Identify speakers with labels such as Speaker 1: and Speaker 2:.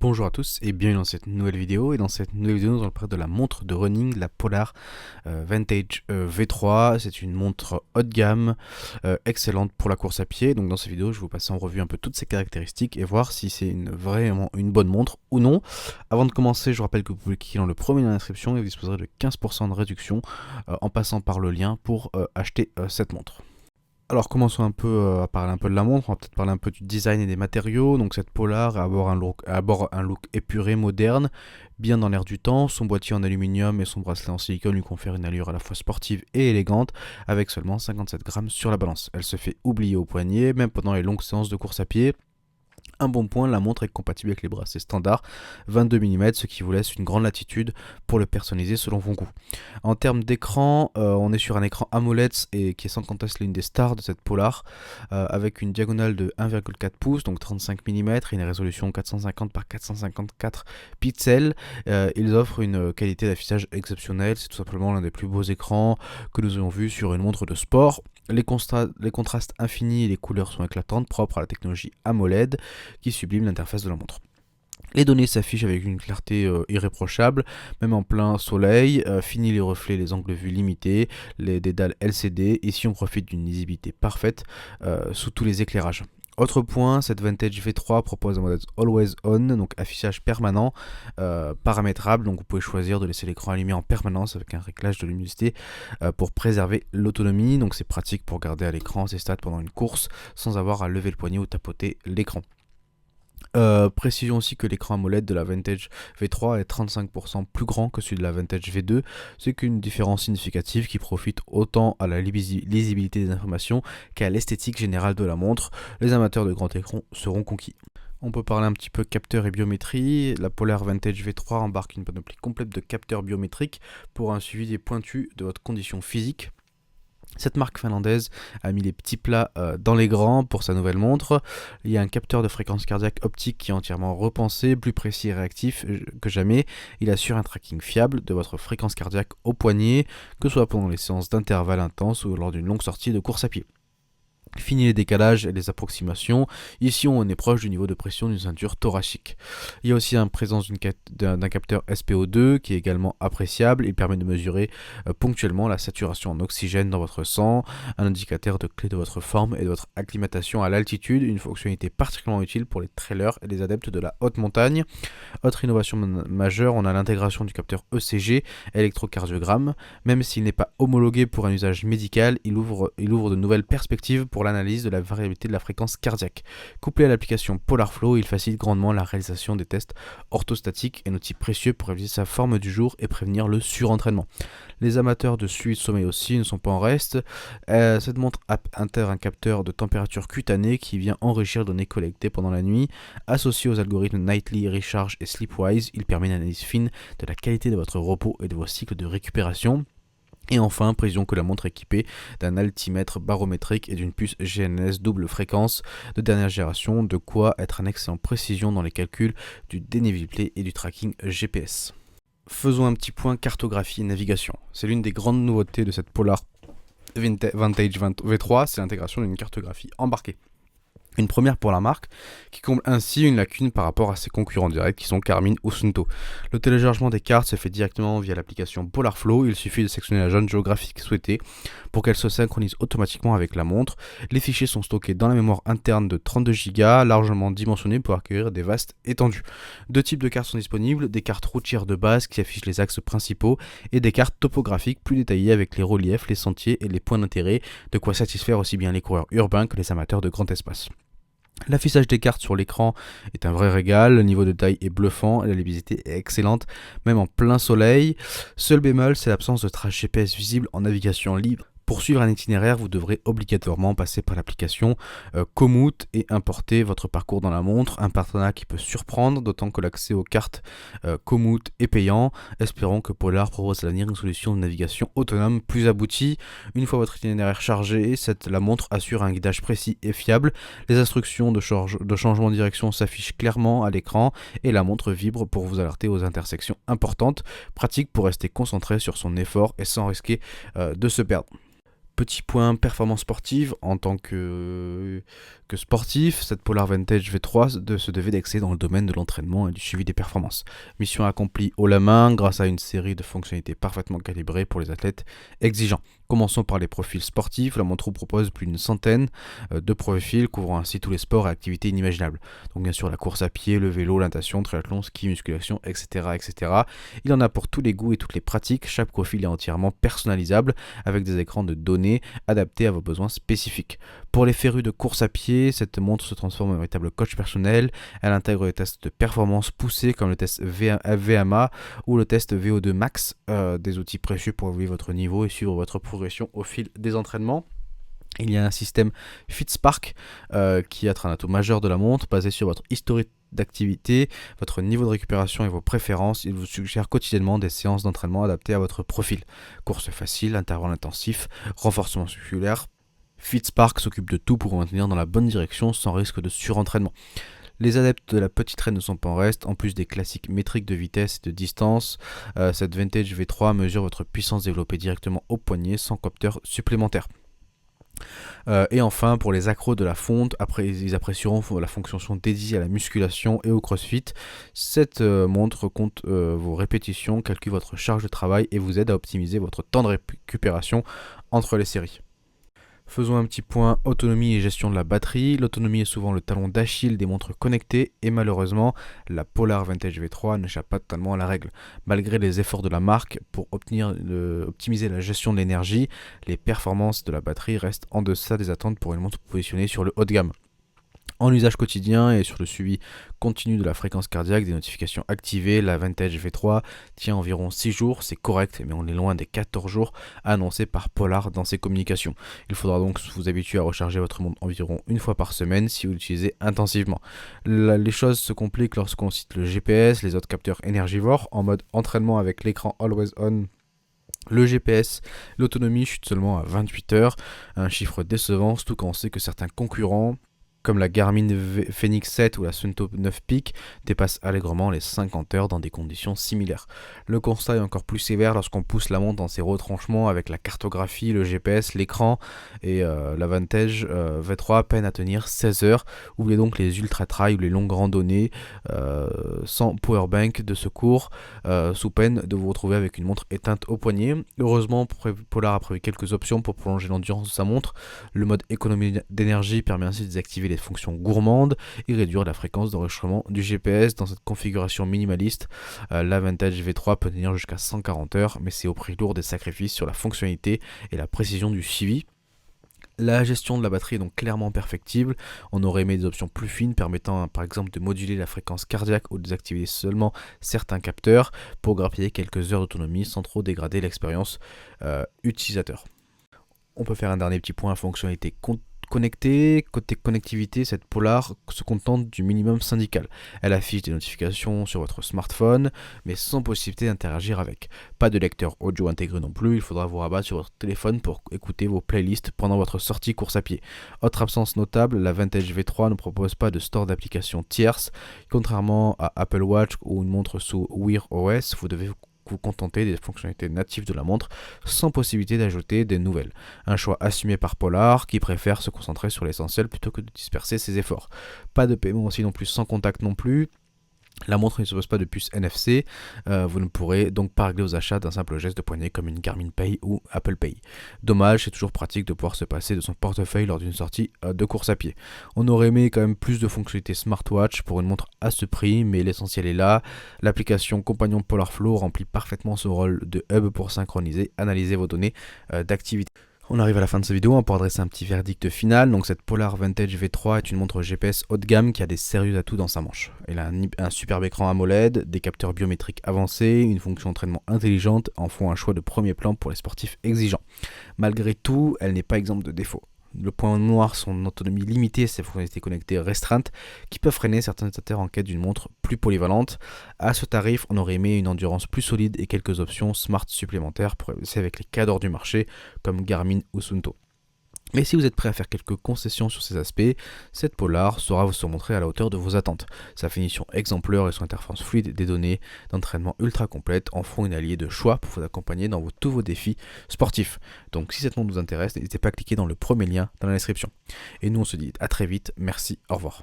Speaker 1: Bonjour à tous et bienvenue dans cette nouvelle vidéo. Et dans cette nouvelle vidéo, nous allons parler de la montre de running, la Polar Vantage V3. C'est une montre haut de gamme, excellente pour la course à pied. Donc dans cette vidéo, je vais vous passer en revue un peu toutes ses caractéristiques et voir si c'est vraiment une bonne montre ou non. Avant de commencer, je vous rappelle que vous pouvez cliquer dans le premier lien dans la description et vous disposerez de 15% de réduction en passant par le lien pour acheter cette montre. Alors commençons un peu à parler un peu de la montre, on va peut-être parler un peu du design et des matériaux. Donc cette Polar aborde un look épuré, moderne, bien dans l'air du temps. Son boîtier en aluminium et son bracelet en silicone lui confèrent une allure à la fois sportive et élégante, avec seulement 57 grammes sur la balance. Elle se fait oublier au poignet, même pendant les longues séances de course à pied. Un bon point, la montre est compatible avec les bracelets standards 22 mm, ce qui vous laisse une grande latitude pour le personnaliser selon vos goûts. En termes d'écran, on est sur un écran AMOLED et qui est sans conteste l'une des stars de cette Polar, avec une diagonale de 1,4 pouces, donc 35 mm, et une résolution 450 par 454 pixels. Ils offrent une qualité d'affichage exceptionnelle, c'est tout simplement l'un des plus beaux écrans que nous ayons vu sur une montre de sport. Les contrastes infinis et les couleurs sont éclatantes, propres à la technologie AMOLED qui sublime l'interface de la montre. Les données s'affichent avec une clarté irréprochable, même en plein soleil. Fini les reflets, les angles de vue limités, des dalles LCD. Ici, on profite d'une lisibilité parfaite sous tous les éclairages. Autre point, cette Vantage V3 propose un mode Always On, donc affichage permanent, paramétrable, donc vous pouvez choisir de laisser l'écran allumé en permanence avec un réglage de luminosité pour préserver l'autonomie, donc c'est pratique pour garder à l'écran ses stats pendant une course sans avoir à lever le poignet ou tapoter l'écran. Précision aussi que l'écran AMOLED de la Vantage V3 est 35% plus grand que celui de la Vantage V2, c'est qu'une différence significative qui profite autant à la lisibilité des informations qu'à l'esthétique générale de la montre. Les amateurs de grand écran seront conquis. On peut parler un petit peu capteur et biométrie. La Polar Vantage V3 embarque une panoplie complète de capteurs biométriques pour un suivi des pointus de votre condition physique. Cette marque finlandaise a mis les petits plats dans les grands pour sa nouvelle montre. Il y a un capteur de fréquence cardiaque optique qui est entièrement repensé, plus précis et réactif que jamais. Il assure un tracking fiable de votre fréquence cardiaque au poignet, que ce soit pendant les séances d'intervalle intense ou lors d'une longue sortie de course à pied. Fini les décalages et les approximations, ici on est proche du niveau de pression d'une ceinture thoracique. Il y a aussi la présence d'un capteur SPO2 qui est également appréciable. Il permet de mesurer ponctuellement la saturation en oxygène dans votre sang, un indicateur de clé de votre forme et de votre acclimatation à l'altitude, une fonctionnalité particulièrement utile pour les trailers et les adeptes de la haute montagne. Autre innovation majeure, on a l'intégration du capteur ECG, électrocardiogramme. Même s'il n'est pas homologué pour un usage médical, il ouvre de nouvelles perspectives pour l'analyse de la variabilité de la fréquence cardiaque. Couplé à l'application PolarFlow, il facilite grandement la réalisation des tests orthostatiques, un outil précieux pour réviser sa forme du jour et prévenir le surentraînement. Les amateurs de suivi de sommeil aussi ne sont pas en reste. Cette montre intègre un capteur de température cutanée qui vient enrichir les données collectées pendant la nuit. Associé aux algorithmes Nightly, Recharge et Sleepwise, il permet une analyse fine de la qualité de votre repos et de vos cycles de récupération. Et enfin, précision que la montre est équipée d'un altimètre barométrique et d'une puce GNSS double fréquence de dernière génération, de quoi être une excellente précision dans les calculs du dénivelé et du tracking GPS. Faisons un petit point cartographie et navigation. C'est l'une des grandes nouveautés de cette Polar Vantage V3, c'est l'intégration d'une cartographie embarquée. Une première pour la marque, qui comble ainsi une lacune par rapport à ses concurrents directs qui sont Garmin ou Suunto. Le téléchargement des cartes se fait directement via l'application PolarFlow, il suffit de sélectionner la zone géographique souhaitée pour qu'elle se synchronise automatiquement avec la montre. Les fichiers sont stockés dans la mémoire interne de 32 Go, largement dimensionnée pour accueillir des vastes étendues. Deux types de cartes sont disponibles, des cartes routières de base qui affichent les axes principaux et des cartes topographiques plus détaillées avec les reliefs, les sentiers et les points d'intérêt, de quoi satisfaire aussi bien les coureurs urbains que les amateurs de grand espace. L'affichage des cartes sur l'écran est un vrai régal, le niveau de taille est bluffant et la lisibilité est excellente, même en plein soleil. Seul bémol, c'est l'absence de trace GPS visible en navigation libre. Pour suivre un itinéraire, vous devrez obligatoirement passer par l'application Komoot et importer votre parcours dans la montre, un partenariat qui peut surprendre, d'autant que l'accès aux cartes Komoot est payant. Espérons que Polar propose à l'avenir une solution de navigation autonome plus aboutie. Une fois votre itinéraire chargé, la montre assure un guidage précis et fiable. Les instructions de changement de direction s'affichent clairement à l'écran et la montre vibre pour vous alerter aux intersections importantes, pratique pour rester concentré sur son effort et sans risquer de se perdre. Petit point performance sportive, en tant que que sportif, cette Polar Vantage V3 se devait d'exceller dans le domaine de l'entraînement et du suivi des performances. Mission accomplie haut la main grâce à une série de fonctionnalités parfaitement calibrées pour les athlètes exigeants. Commençons par les profils sportifs. La montre propose plus d'une centaine de profils couvrant ainsi tous les sports et activités inimaginables. Donc bien sûr la course à pied, le vélo, la natation, triathlon, ski, musculation, etc., etc. Il y en a pour tous les goûts et toutes les pratiques. Chaque profil est entièrement personnalisable avec des écrans de données adaptés à vos besoins spécifiques. Pour les férus de course à pied, cette montre se transforme en véritable coach personnel. Elle intègre des tests de performance poussés comme le test VMA ou le test VO2 Max, des outils précieux pour évoluer votre niveau et suivre votre progression au fil des entraînements. Il y a un système FitSpark qui est un atout majeur de la montre basé sur votre historique d'activité, votre niveau de récupération et vos préférences. Il vous suggère quotidiennement des séances d'entraînement adaptées à votre profil. Course facile, intervalle intensif, renforcement musculaire. FitSpark s'occupe de tout pour vous maintenir dans la bonne direction sans risque de surentraînement. Les adeptes de la petite traîne ne sont pas en reste. En plus des classiques métriques de vitesse et de distance, cette Vantage V3 mesure votre puissance développée directement au poignet sans capteur supplémentaire. Et enfin, pour les accros de la fonte, ils apprécieront la fonction dédiée à la musculation et au crossfit. Cette montre compte vos répétitions, calcule votre charge de travail et vous aide à optimiser votre temps de récupération entre les séries. Faisons un petit point autonomie et gestion de la batterie. L'autonomie est souvent le talon d'Achille des montres connectées et malheureusement, la Polar Vantage V3 n'échappe pas totalement à la règle. Malgré les efforts de la marque pour optimiser la gestion de l'énergie, les performances de la batterie restent en deçà des attentes pour une montre positionnée sur le haut de gamme. En usage quotidien et sur le suivi continu de la fréquence cardiaque, des notifications activées, la Vantage V3 tient environ 6 jours, c'est correct, mais on est loin des 14 jours annoncés par Polar dans ses communications. Il faudra donc vous habituer à recharger votre montre environ une fois par semaine si vous l'utilisez intensivement. Les choses se compliquent lorsqu'on cite le GPS, les autres capteurs énergivores, en mode entraînement avec l'écran Always On. Le GPS, l'autonomie chute seulement à 28 heures, un chiffre décevant, surtout quand on sait que certains concurrents comme la Garmin Fenix 7 ou la Suunto 9 Peak, dépassent allègrement les 50 heures dans des conditions similaires. Le constat est encore plus sévère lorsqu'on pousse la montre dans ses retranchements avec la cartographie, le GPS, l'écran et la Vantage V3 peine à tenir 16 heures. Oubliez donc les ultra-trails ou les longues randonnées sans powerbank de secours sous peine de vous retrouver avec une montre éteinte au poignet. Heureusement, Polar a prévu quelques options pour prolonger l'endurance de sa montre. Le mode économie d'énergie permet ainsi de désactiver les fonctions gourmandes et réduire la fréquence d'enregistrement du GPS. Dans cette configuration minimaliste, la Vantage V3 peut tenir jusqu'à 140 heures, mais c'est au prix lourd des sacrifices sur la fonctionnalité et la précision du suivi. La gestion de la batterie est donc clairement perfectible. On aurait aimé des options plus fines permettant par exemple de moduler la fréquence cardiaque ou de désactiver seulement certains capteurs pour grappiller quelques heures d'autonomie sans trop dégrader l'expérience utilisateur. On peut faire un dernier petit point à fonctionnalité connectée. Côté connectivité, cette Polar se contente du minimum syndical. Elle affiche des notifications sur votre smartphone, mais sans possibilité d'interagir avec. Pas de lecteur audio intégré non plus, il faudra vous rabattre sur votre téléphone pour écouter vos playlists pendant votre sortie course à pied. Autre absence notable, la Vantage V3 ne propose pas de store d'applications tierces. Contrairement à Apple Watch ou une montre sous Wear OS, vous devez vous contenter des fonctionnalités natives de la montre sans possibilité d'ajouter des nouvelles. Un choix assumé par Polar qui préfère se concentrer sur l'essentiel plutôt que de disperser ses efforts. Pas de paiement aussi non plus sans contact non plus. La montre ne suppose pas de puce NFC, vous ne pourrez donc pas régler aux achats d'un simple geste de poignet comme une Garmin Pay ou Apple Pay. Dommage, c'est toujours pratique de pouvoir se passer de son portefeuille lors d'une sortie de course à pied. On aurait aimé quand même plus de fonctionnalités smartwatch pour une montre à ce prix, mais l'essentiel est là. L'application Compagnon Polar Flow remplit parfaitement son rôle de hub pour synchroniser, analyser vos données d'activité. On arrive à la fin de cette vidéo pour adresser un petit verdict final. Donc cette Polar Vantage V3 est une montre GPS haut de gamme qui a des sérieux atouts dans sa manche. Elle a un superbe écran AMOLED, des capteurs biométriques avancés, une fonction d'entraînement intelligente en font un choix de premier plan pour les sportifs exigeants. Malgré tout, elle n'est pas exempte de défauts. Le point noir, son autonomie limitée et ses fonctionnalités connectées restreintes qui peuvent freiner certains utilisateurs en quête d'une montre plus polyvalente. À ce tarif, on aurait aimé une endurance plus solide et quelques options smart supplémentaires pour rivaliser avec les cadres du marché comme Garmin ou Suunto. Mais si vous êtes prêt à faire quelques concessions sur ces aspects, cette Polar saura se montrer à la hauteur de vos attentes. Sa finition exemplaire et son interface fluide des données d'entraînement ultra complète en feront une alliée de choix pour vous accompagner dans tous vos défis sportifs. Donc si cette montre vous intéresse, n'hésitez pas à cliquer dans le premier lien dans la description. Et nous on se dit à très vite, merci, au revoir.